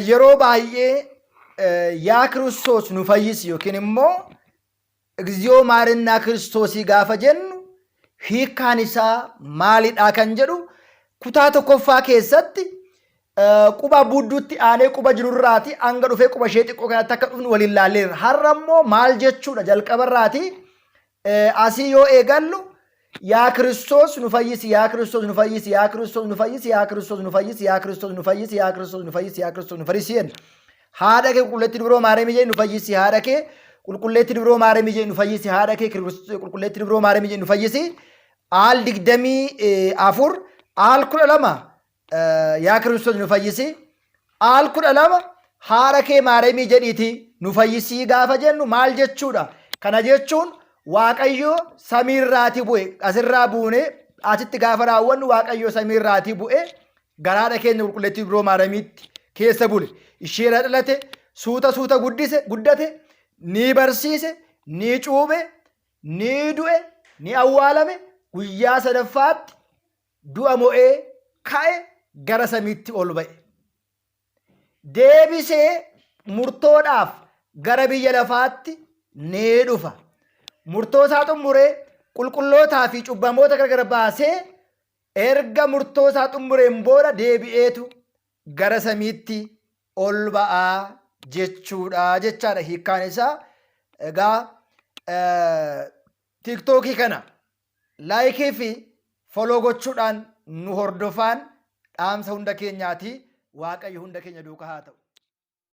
yeroo baay'ee yaa Kiristoos nu fayyisi yookiin immoo Egziyoo maarinnaa Kiristoosii gaafa jennu hiikkaan isaa maalidha kan jedhu kutaa tokkoffaa keessatti quba budduutti aanee quba jirurraati hanga dhufee quba ishee xiqqoo kanatti akka dhufnu waliin laalleerra. Har'a immoo maal jechuudha jalqabarraati asii yoo eegallu yaa Kiristoos nu fayyisi, yaa Kiristoos nu fayyisi, yaa Kiristoos nu fayyisi, yaa Kiristoos nu fayyisi, yaa Kiristoos nu fayyisi, yaa Kiristoos nu fayyisi, yaa Kiristoos nu fayyisi jenna. Haadha kee qulqulleetti dubroo Maariyaam ijee nu fayyisi, haadha kee qulqulleetti dubroo Maariyaam ijee nu fayyisi, haadha kee qulqulleetti dubroo Maariyaam ijee nu fayyisi. Al 24 al 12 yaa Kiristoos nu fayyisi. Al 12 haadha kee Maariyaam jedhiiti nu fayyisi gaafa jennu maal jechuudha? Kana jechuun Waaqayyo samiirraati bu'e asirraa buune asitti gaafa raawwannu Waaqayyo samiirraati bu'e garaadha keenya qulqulleetti dubroo Maariyaamitti keessa bule. Isheera dhalate suuta guddate ni barsiise ni cuube ni du'e ni awwaalame guyyaa sadaffaatti du'a mo'ee ka'e gara samiitti ol ba'e. Deebisee murtoodhaaf gara biyya lafaatti ni dhufa. Murtoo isaa xumuree qulqullootaa fi cubbamoota gargar baasee erga murtoo isaa xumureen booda deebi'eetu gara samiitti ol ba'aa jechaadha hiikkaan isaa. Egaa tiktookii kana laayikii fi foloo gochuudhaan nu hordofaan dhaamsa hunda keenyaati. Waaqayyo hunda keenya duukaa haa ta'u.